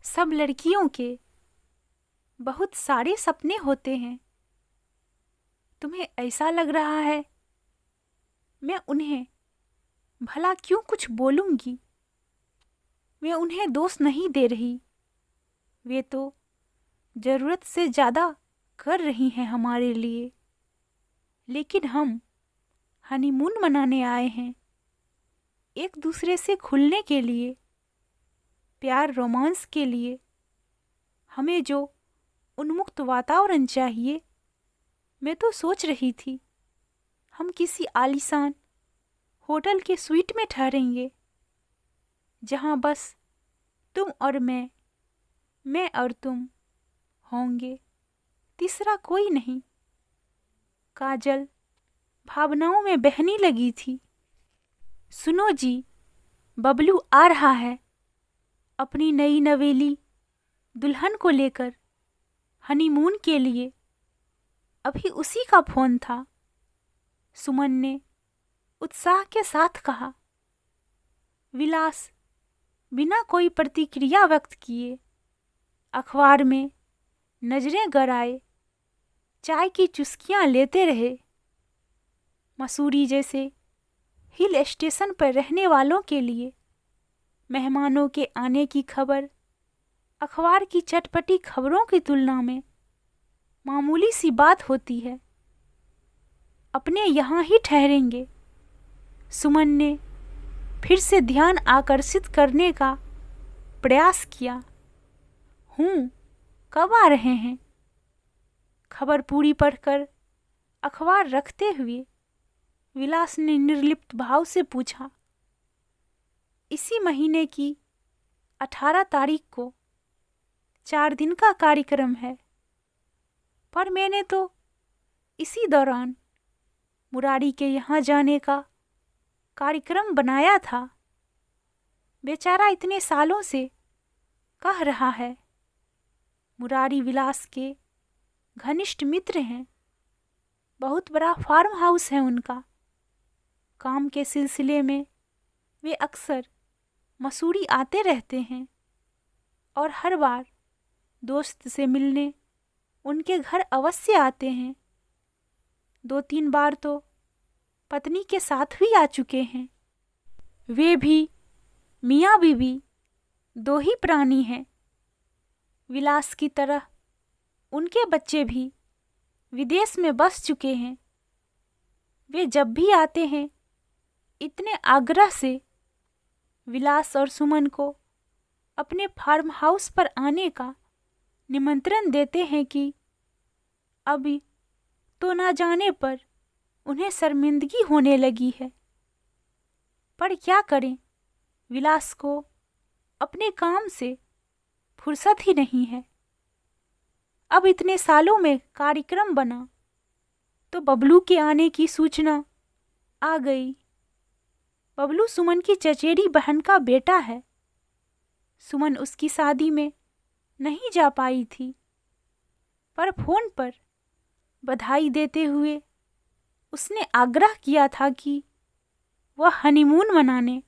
सब लड़कियों के बहुत सारे सपने होते हैं। तुम्हें ऐसा लग रहा है मैं उन्हें भला क्यों कुछ बोलूंगी। मैं उन्हें दोष नहीं दे रही, वे तो जरूरत से ज्यादा कर रही हैं हमारे लिए। लेकिन हम हनीमून मनाने आए हैं, एक दूसरे से खुलने के लिए, प्यार रोमांस के लिए। हमें जो उन्मुक्त वातावरण चाहिए, मैं तो सोच रही थी हम किसी आलीशान होटल के स्वीट में ठहरेंगे, जहां बस तुम और मैं और तुम होंगे, तीसरा कोई नहीं। काजल भावनाओं में बहने लगी थी। सुनो जी, बबलू आ रहा है अपनी नई नवेली दुल्हन को लेकर हनीमून के लिए। अभी उसी का फोन था। सुमन ने उत्साह के साथ कहा। विलास बिना कोई प्रतिक्रिया व्यक्त किए अखबार में नजरें गड़ाए चाय की चुस्कियां लेते रहे। मसूरी जैसे हिल स्टेशन पर रहने वालों के लिए मेहमानों के आने की खबर अखबार की चटपटी खबरों की तुलना में मामूली सी बात होती है। अपने यहाँ ही ठहरेंगे। सुमन ने फिर से ध्यान आकर्षित करने का प्रयास किया। कब आ रहे हैं? खबर पूरी पढ़कर अखबार रखते हुए विलास ने निर्लिप्त भाव से पूछा। इसी महीने की 18 तारीख को 4 दिन का कार्यक्रम है, पर मैंने तो इसी दौरान मुरारी के यहाँ जाने का कार्यक्रम बनाया था। बेचारा इतने सालों से कह रहा है। मुरारी विलास के घनिष्ठ मित्र हैं। बहुत बड़ा फार्म हाउस है उनका। काम के सिलसिले में वे अक्सर मसूरी आते रहते हैं और हर बार दोस्त से मिलने उनके घर अवश्य आते हैं। 2-3 बार तो पत्नी के साथ भी आ चुके हैं। वे भी मियाँ बीवी 2 ही प्राणी हैं। विलास की तरह उनके बच्चे भी विदेश में बस चुके हैं। वे जब भी आते हैं इतने आग्रह से विलास और सुमन को अपने फार्म हाउस पर आने का निमंत्रण देते हैं कि अभी तो ना जाने पर उन्हें शर्मिंदगी होने लगी है। पर क्या करें, विलास को अपने काम से फुर्सत ही नहीं है। अब इतने सालों में कार्यक्रम बना तो बबलू के आने की सूचना आ गई। बबलू सुमन की चचेरी बहन का बेटा है। सुमन उसकी शादी में नहीं जा पाई थी, पर फोन पर बधाई देते हुए उसने आग्रह किया था कि वह हनीमून मनाने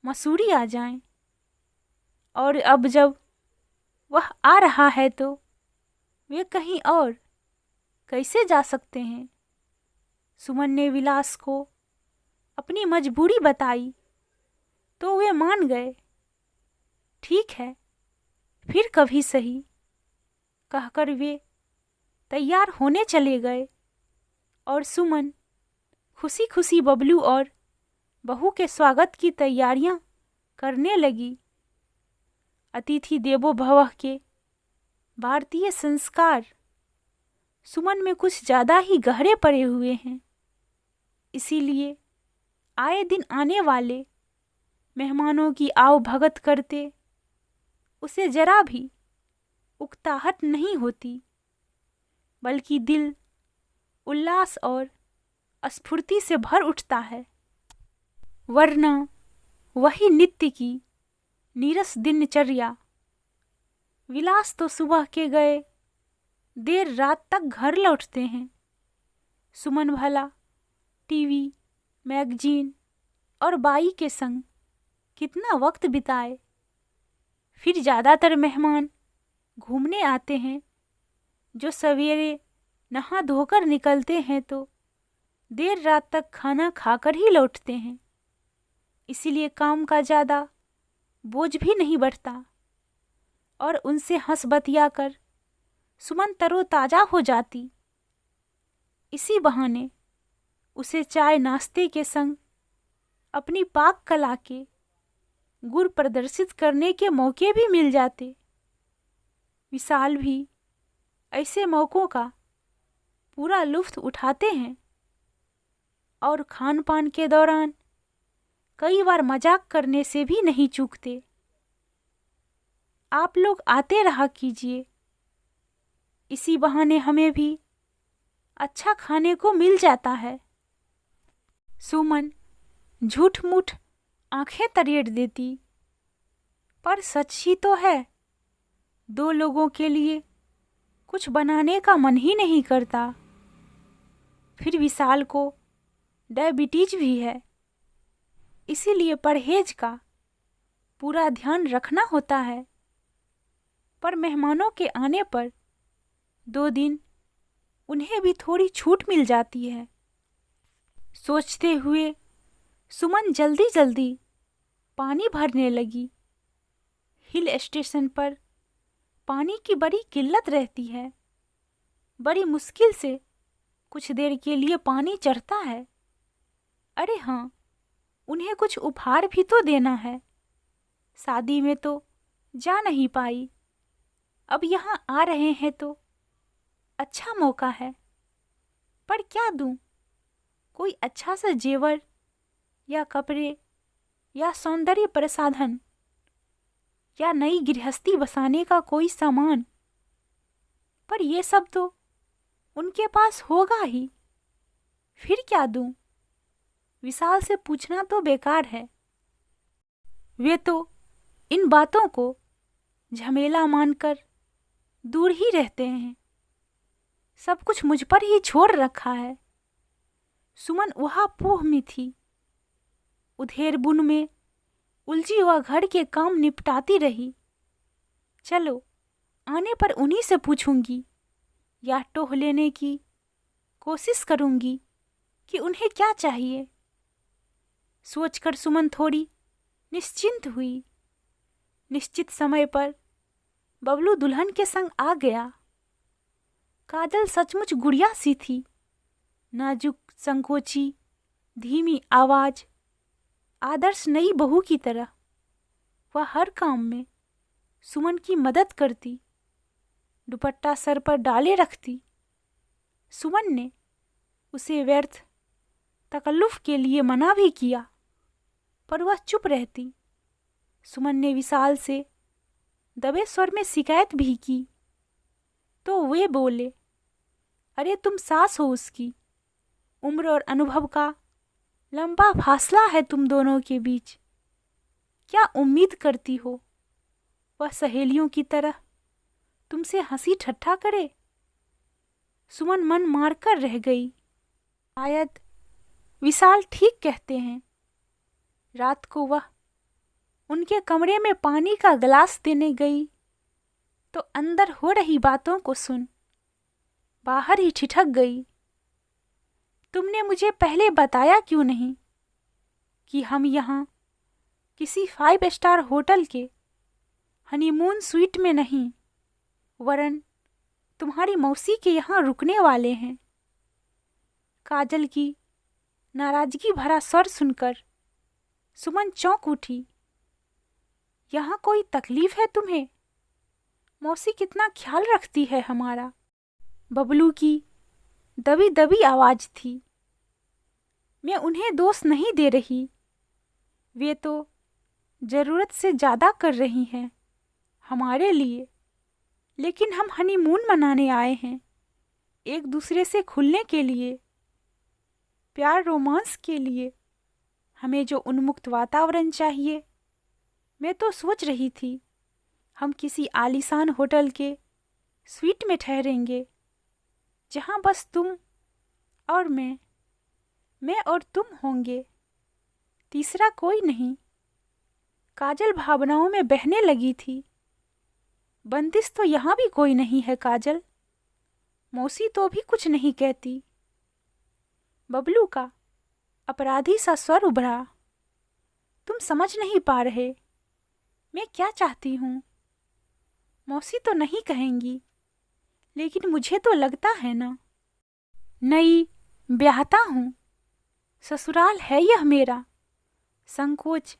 मसूरी आ जाएं। और अब जब वह आ रहा है तो वे कहीं और कैसे जा सकते हैं। सुमन ने विलास को अपनी मजबूरी बताई तो वे मान गए। ठीक है, फिर कभी सही, कहकर वे तैयार होने चले गए और सुमन खुशी खुशी बबलू और बहू के स्वागत की तैयारियां करने लगी। अतिथि देवो भवः के भारतीय संस्कार सुमन में कुछ ज्यादा ही गहरे पड़े हुए हैं। इसीलिए आए दिन आने वाले मेहमानों की आओ भगत करते उसे जरा भी उकताहट नहीं होती, बल्कि दिल उल्लास और स्फूर्ति से भर उठता है। वरना वही नित्य की नीरस दिनचर्या। विलास तो सुबह के गए देर रात तक घर लौटते हैं। सुमन भला टीवी, मैगजीन और बाई के संग कितना वक्त बिताए। फिर ज़्यादातर मेहमान घूमने आते हैं जो सवेरे नहा धोकर निकलते हैं तो देर रात तक खाना खाकर ही लौटते हैं। इसीलिए काम का ज़्यादा बोझ भी नहीं बढ़ता और उनसे हंस बतियाकर सुमन तरोताज़ा हो जाती। इसी बहाने उसे चाय नाश्ते के संग अपनी पाक कला के गुर प्रदर्शित करने के मौके भी मिल जाते। विशाल भी ऐसे मौक़ों का पूरा लुत्फ़ उठाते हैं और खान पान के दौरान कई बार मजाक करने से भी नहीं चूकते। आप लोग आते रहा कीजिए, इसी बहाने हमें भी अच्छा खाने को मिल जाता है। सुमन झूठ मूठ आंखें तरेड़ देती, पर सच ही तो है, 2 लोगों के लिए कुछ बनाने का मन ही नहीं करता। फिर विशाल को डायबिटीज भी है, इसीलिए परहेज का पूरा ध्यान रखना होता है। पर मेहमानों के आने पर 2 दिन उन्हें भी थोड़ी छूट मिल जाती है। सोचते हुए सुमन जल्दी जल्दी पानी भरने लगी। हिल स्टेशन पर पानी की बड़ी किल्लत रहती है। बड़ी मुश्किल से कुछ देर के लिए पानी चढ़ता है। अरे हाँ, उन्हें कुछ उपहार भी तो देना है। शादी में तो जा नहीं पाई, अब यहाँ आ रहे हैं तो अच्छा मौका है। पर क्या दूं? कोई अच्छा सा जेवर या कपड़े या सौंदर्य प्रसाधन या नई गृहस्थी बसाने का कोई सामान? पर ये सब तो उनके पास होगा ही, फिर क्या दूं? विशाल से पूछना तो बेकार है। वे तो इन बातों को झमेला मानकर दूर ही रहते हैं। सब कुछ मुझ पर ही छोड़ रखा है। सुमन वहाँ पूह में थी, उधेर बुन में उलझी हुआ घर के काम निपटाती रही। चलो आने पर उन्हीं से पूछूंगी या टोह लेने की कोशिश करूंगी कि उन्हें क्या चाहिए। सोचकर सुमन थोड़ी निश्चिंत हुई। निश्चित समय पर बबलू दुल्हन के संग आ गया। काजल सचमुच गुड़िया सी थी, नाजुक, संकोची, धीमी आवाज, आदर्श नई बहू की तरह। वह हर काम में सुमन की मदद करती, दुपट्टा सर पर डाले रखती। सुमन ने उसे व्यर्थ तकल्लुफ के लिए मना भी किया, पर वह चुप रहती। सुमन ने विशाल से दबे स्वर में शिकायत भी की, तो वे बोले, अरे तुम सास हो उसकी, उम्र और अनुभव का लंबा फासला है तुम दोनों के बीच। क्या उम्मीद करती हो वह सहेलियों की तरह तुमसे हंसी ठट्ठा करे? सुमन मन मारकर रह गई। शायद विशाल ठीक कहते हैं। रात को वह उनके कमरे में पानी का गिलास देने गई तो अंदर हो रही बातों को सुन बाहर ही ठिठक गई। तुमने मुझे पहले बताया क्यों नहीं कि हम यहाँ किसी 5 स्टार होटल के हनीमून स्वीट में नहीं, वरन तुम्हारी मौसी के यहाँ रुकने वाले हैं। काजल की नाराजगी भरा स्वर सुनकर सुमन चौंक उठी। यहाँ कोई तकलीफ है तुम्हें? मौसी कितना ख्याल रखती है हमारा। बबलू की दबी दबी आवाज थी। मैं उन्हें दोष नहीं दे रही, वे तो जरूरत से ज्यादा कर रही हैं हमारे लिए। लेकिन हम हनीमून मनाने आए हैं, एक दूसरे से खुलने के लिए, प्यार रोमांस के लिए। हमें जो उन्मुक्त वातावरण चाहिए। मैं तो सोच रही थी हम किसी आलीशान होटल के स्वीट में ठहरेंगे, जहाँ बस तुम और मैं और तुम होंगे, तीसरा कोई नहीं। काजल भावनाओं में बहने लगी थी। बंदिश तो यहाँ भी कोई नहीं है काजल। मौसी तो भी कुछ नहीं कहती। बबलू का अपराधी सा स्वर उभरा। तुम समझ नहीं पा रहे मैं क्या चाहती हूँ। मौसी तो नहीं कहेंगी, लेकिन मुझे तो लगता है ना। नई ब्याहता हूँ, ससुराल है यह मेरा। संकोच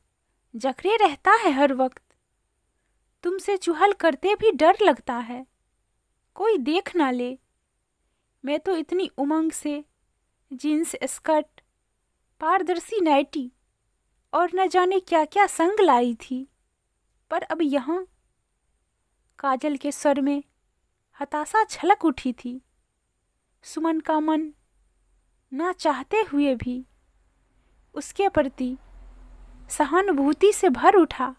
जकड़े रहता है हर वक्त। तुमसे चुहल करते भी डर लगता है, कोई देख ना ले। मैं तो इतनी उमंग से जीन्स स्कर्ट, पारदर्शी नाइटी और न जाने क्या क्या संग लाई थी, पर अब यहाँ। काजल के स्वर में हताशा छलक उठी थी। सुमन का मन ना चाहते हुए भी उसके प्रति सहानुभूति से भर उठा।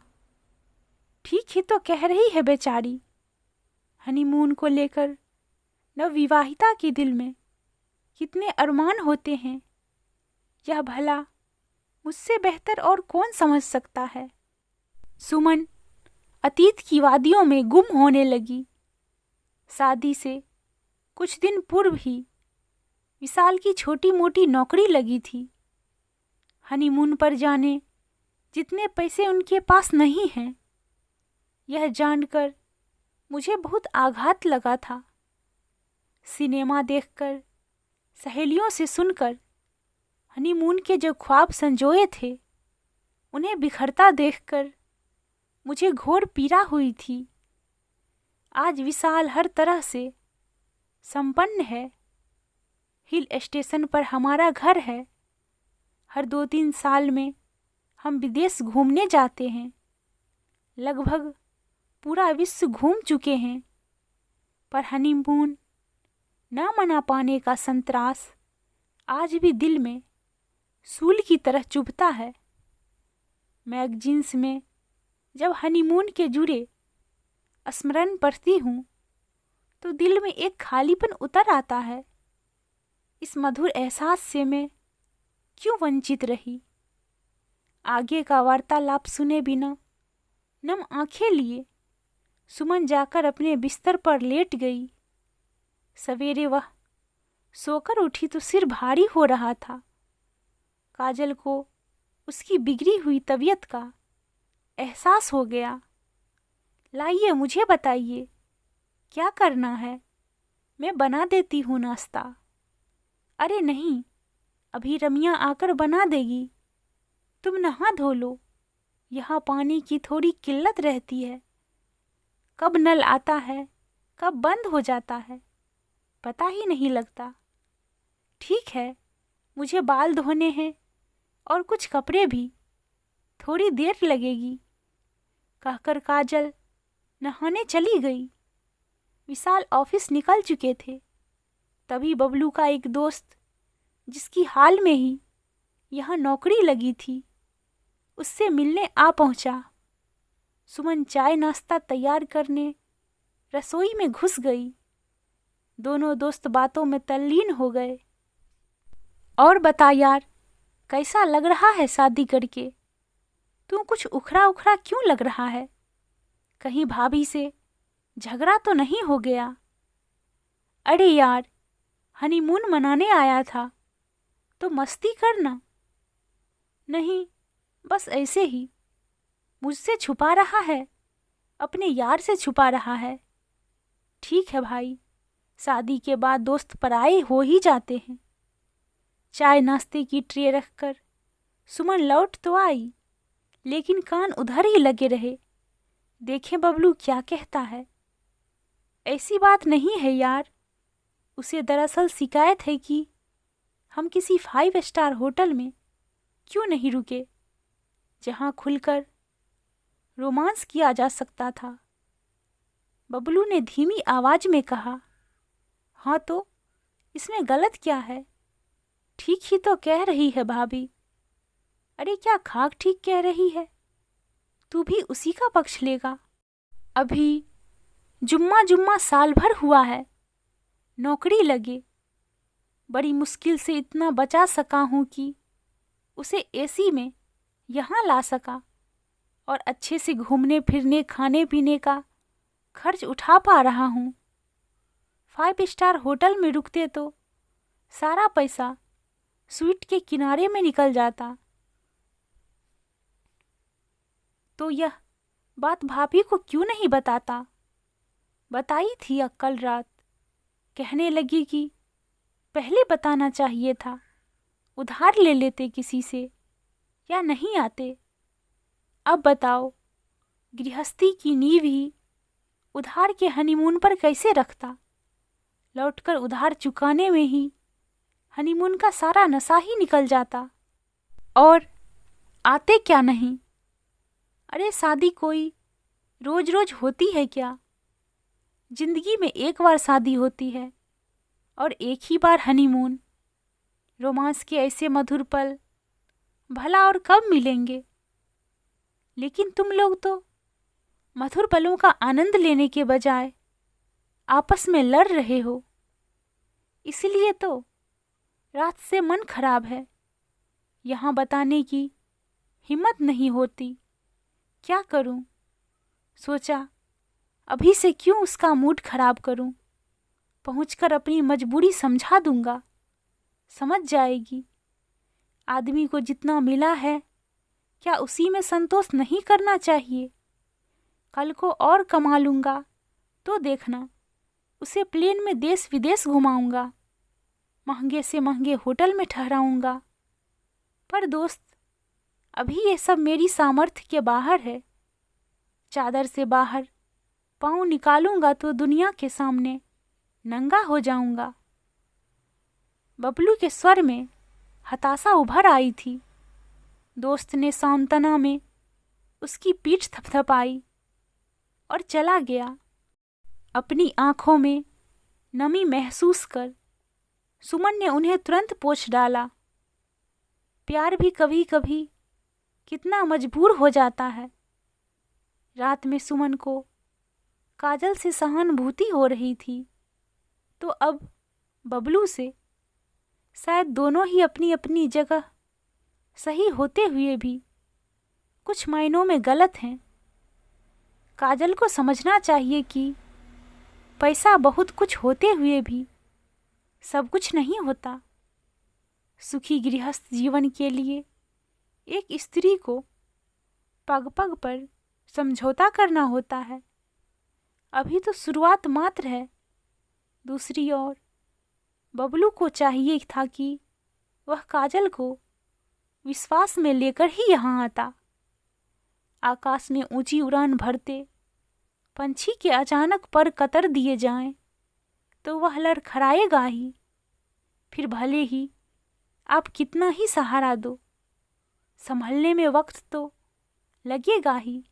ठीक ही तो कह रही है बेचारी। हनीमून को लेकर नवविवाहिता के दिल में कितने अरमान होते हैं, यह भला मुझसे बेहतर और कौन समझ सकता है। सुमन अतीत की वादियों में गुम होने लगी। शादी से कुछ दिन पूर्व ही विशाल की छोटी मोटी नौकरी लगी थी। हनीमून पर जाने जितने पैसे उनके पास नहीं हैं, यह जानकर मुझे बहुत आघात लगा था। सिनेमा देखकर, सहेलियों से सुनकर हनीमून के जो ख्वाब संजोए थे, उन्हें बिखरता देखकर मुझे घोर पीड़ा हुई थी। आज विशाल हर तरह से संपन्न है। हिल स्टेशन पर हमारा घर है। हर 2-3 साल में हम विदेश घूमने जाते हैं। लगभग पूरा विश्व घूम चुके हैं, पर हनीमून ना मना पाने का संतरास आज भी दिल में सूल की तरह चुभता है। मैगजीन्स में जब हनीमून के जुड़े स्मरण पढ़ती हूँ तो दिल में एक खालीपन उतर आता है। इस मधुर एहसास से मैं क्यों वंचित रही। आगे का वार्तालाप सुने बिना नम आंखें लिए सुमन जाकर अपने बिस्तर पर लेट गई। सवेरे वह सोकर उठी तो सिर भारी हो रहा था। काजल को उसकी बिगड़ी हुई तबीयत का एहसास हो गया। लाइए मुझे बताइए क्या करना है, मैं बना देती हूँ नाश्ता। अरे नहीं, अभी रमिया आकर बना देगी। तुम नहा धो लो, यहाँ पानी की थोड़ी किल्लत रहती है। कब नल आता है कब बंद हो जाता है पता ही नहीं लगता। ठीक है, मुझे बाल धोने हैं और कुछ कपड़े भी, थोड़ी देर लगेगी, कहकर काजल नहाने चली गई। विशाल ऑफिस निकल चुके थे। तभी बबलू का एक दोस्त, जिसकी हाल में ही यहाँ नौकरी लगी थी, उससे मिलने आ पहुंचा। सुमन चाय नाश्ता तैयार करने रसोई में घुस गई। दोनों दोस्त बातों में तल्लीन हो गए। और बता यार, कैसा लग रहा है शादी करके? तू कुछ उखड़ा उखड़ा क्यों लग रहा है? कहीं भाभी से झगड़ा तो नहीं हो गया? अरे यार, हनीमून मनाने आया था तो मस्ती करना। नहीं, बस ऐसे ही। मुझसे छुपा रहा है, अपने यार से छुपा रहा है। ठीक है भाई, शादी के बाद दोस्त पराये हो ही जाते हैं। चाय नाश्ते की ट्रे रखकर सुमन लौट तो आई, लेकिन कान उधर ही लगे रहे। देखें बबलू क्या कहता है। ऐसी बात नहीं है यार, उसे दरअसल शिकायत है कि हम किसी 5 स्टार होटल में क्यों नहीं रुके, जहां खुलकर रोमांस किया जा सकता था। बबलू ने धीमी आवाज में कहा, हाँ तो इसमें गलत क्या है? ठीक ही तो कह रही है भाभी। अरे क्या खाक ठीक कह रही है? तू भी उसी का पक्ष लेगा? अभी जुम्मा जुम्मा साल भर हुआ है, नौकरी लगे। बड़ी मुश्किल से इतना बचा सका हूँ कि उसे एसी में यहाँ ला सका और अच्छे से घूमने फिरने खाने पीने का खर्च उठा पा रहा हूँ। 5 स्टार होटल में रुकते तो सारा पैसा स्वीट के किनारे में निकल जाता। तो यह बात भाभी को क्यों नहीं बताता? बताई थी कल रात। कहने लगी कि पहले बताना चाहिए था, उधार ले लेते किसी से या नहीं आते। अब बताओ, गृहस्थी की नींव ही उधार के हनीमून पर कैसे रखता? लौटकर उधार चुकाने में ही हनीमून का सारा नशा ही निकल जाता। और आते क्या नहीं? अरे शादी कोई रोज रोज होती है क्या? जिंदगी में एक बार शादी होती है और एक ही बार हनीमून। रोमांस के ऐसे मधुर पल भला और कब मिलेंगे? लेकिन तुम लोग तो मधुर पलों का आनंद लेने के बजाय आपस में लड़ रहे हो। इसलिए तो रात से मन खराब है। यहाँ बताने की हिम्मत नहीं होती। क्या करूं? सोचा अभी से क्यों उसका मूड खराब करूं। पहुंचकर अपनी मजबूरी समझा दूंगा, समझ जाएगी। आदमी को जितना मिला है क्या उसी में संतोष नहीं करना चाहिए? कल को और कमा लूंगा तो देखना, उसे प्लेन में देश विदेश घुमाऊंगा, महंगे से महंगे होटल में ठहराऊंगा। पर दोस्त, अभी ये सब मेरी सामर्थ्य के बाहर है। चादर से बाहर पाँव निकालूंगा तो दुनिया के सामने नंगा हो जाऊंगा। बबलू के स्वर में हताशा उभर आई थी। दोस्त ने सांत्वना में उसकी पीठ थपथपाई और चला गया। अपनी आंखों में नमी महसूस कर सुमन ने उन्हें तुरंत पोंछ डाला। प्यार भी कभी कभी कितना मजबूर हो जाता है। रात में सुमन को काजल से सहानुभूति हो रही थी, तो अब बबलू से। शायद दोनों ही अपनी अपनी जगह सही होते हुए भी कुछ मायनों में गलत हैं। काजल को समझना चाहिए कि पैसा बहुत कुछ होते हुए भी सब कुछ नहीं होता। सुखी गृहस्थ जीवन के लिए एक स्त्री को पग पग पर समझौता करना होता है। अभी तो शुरुआत मात्र है। दूसरी ओर बबलू को चाहिए था कि वह काजल को विश्वास में लेकर ही यहाँ आता। आकाश में ऊंची उड़ान भरते पंछी के अचानक पर कतर दिए जाएं तो वह लड़खड़ाएगा ही। फिर भले ही आप कितना ही सहारा दो, संभलने में वक्त तो लगेगा ही।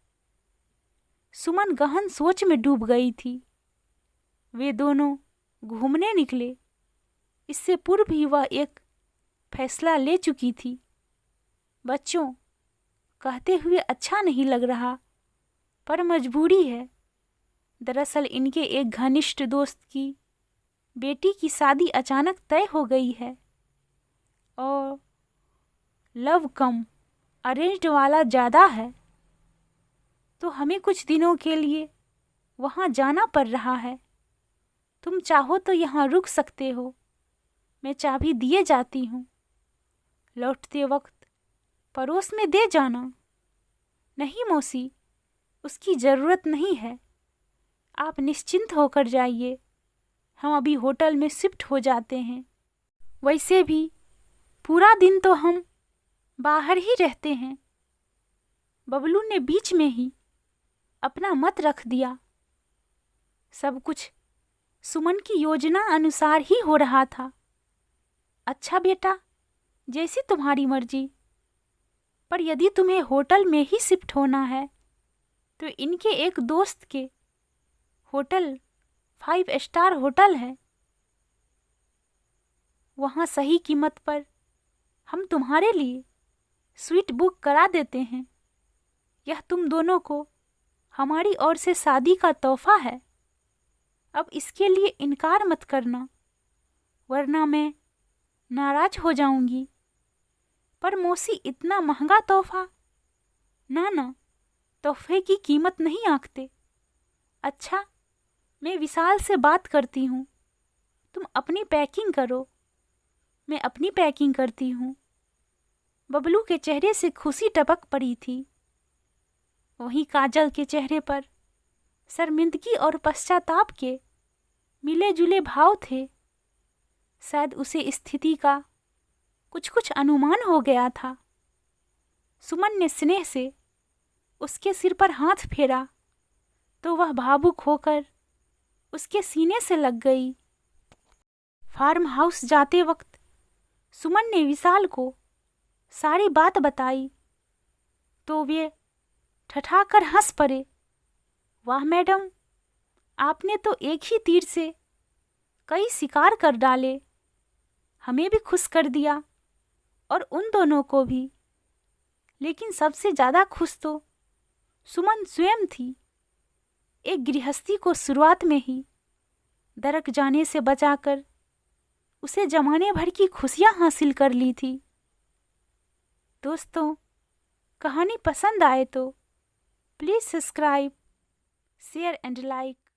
सुमन गहन सोच में डूब गई थी। वे दोनों घूमने निकले। इससे पूर्व ही वह एक फैसला ले चुकी थी। बच्चों, कहते हुए अच्छा नहीं लग रहा, पर मजबूरी है। दरअसल इनके एक घनिष्ठ दोस्त की बेटी की शादी अचानक तय हो गई है और लव कम अरेंज्ड वाला ज़्यादा है, तो हमें कुछ दिनों के लिए वहाँ जाना पड़ रहा है। तुम चाहो तो यहाँ रुक सकते हो, मैं चाबी दिए जाती हूँ। लौटते वक्त पड़ोस में दे जाना। नहीं मौसी, उसकी ज़रूरत नहीं है। आप निश्चिंत होकर जाइए, हम अभी होटल में शिफ्ट हो जाते हैं। वैसे भी पूरा दिन तो हम बाहर ही रहते हैं। बबलू ने बीच में ही अपना मत रख दिया। सब कुछ सुमन की योजना अनुसार ही हो रहा था। अच्छा बेटा, जैसी तुम्हारी मर्जी, पर यदि तुम्हें होटल में ही शिफ्ट होना है तो इनके एक दोस्त के होटल 5 स्टार होटल है, वहाँ सही कीमत पर हम तुम्हारे लिए स्वीट बुक करा देते हैं। यह तुम दोनों को हमारी ओर से शादी का तोहफा है। अब इसके लिए इनकार मत करना, वरना मैं नाराज हो जाऊंगी। पर मौसी, इतना महंगा तोहफा? ना ना, तोहफे की कीमत नहीं आंकते। अच्छा, मैं विशाल से बात करती हूँ, तुम अपनी पैकिंग करो। मैं अपनी पैकिंग करती हूँ। बबलू के चेहरे से खुशी टपक पड़ी थी। वहीं काजल के चेहरे पर शर्मिंदगी और पश्चाताप के मिले जुले भाव थे। शायद उसे स्थिति का कुछ कुछ अनुमान हो गया था। सुमन ने स्नेह से उसके सिर पर हाथ फेरा तो वह भावुक होकर उसके सीने से लग गई। फार्म हाउस जाते वक्त सुमन ने विशाल को सारी बात बताई तो वे ठठाकर हंस पड़े। वाह मैडम, आपने तो एक ही तीर से कई शिकार कर डाले। हमें भी खुश कर दिया और उन दोनों को भी। लेकिन सबसे ज्यादा खुश तो सुमन स्वयं थी। एक गृहस्थी को शुरुआत में ही दरक जाने से बचाकर उसे जमाने भर की खुशियां हासिल कर ली थी। दोस्तों, कहानी पसंद आए तो please subscribe, share and like.